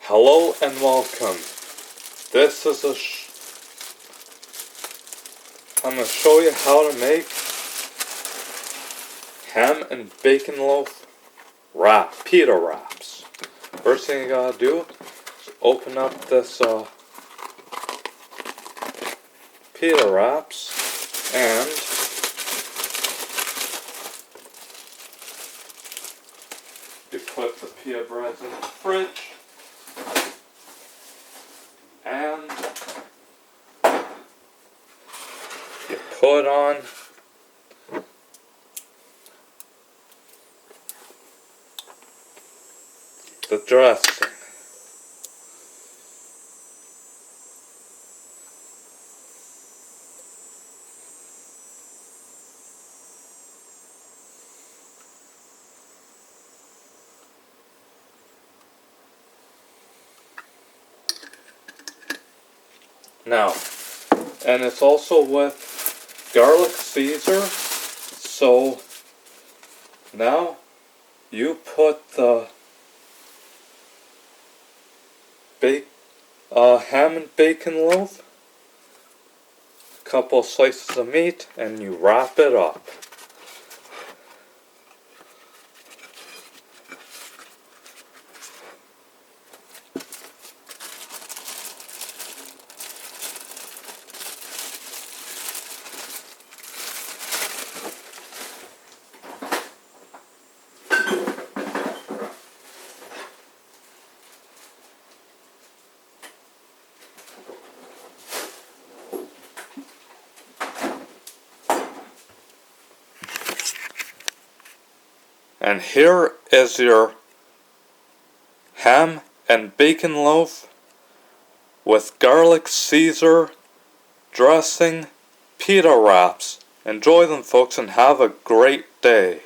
Hello and welcome. This is I'm going to show you how to make ham and bacon loaf pita wraps. First thing you gotta do is open up this pita wraps and you put the pita breads in the fridge and you put on the dressing. Now, and it's also with garlic Caesar, so now you put the ham and bacon loaf, a couple slices of meat, and you wrap it up. And here is your ham and bacon loaf with garlic Caesar dressing pita wraps. Enjoy them, folks, and have a great day.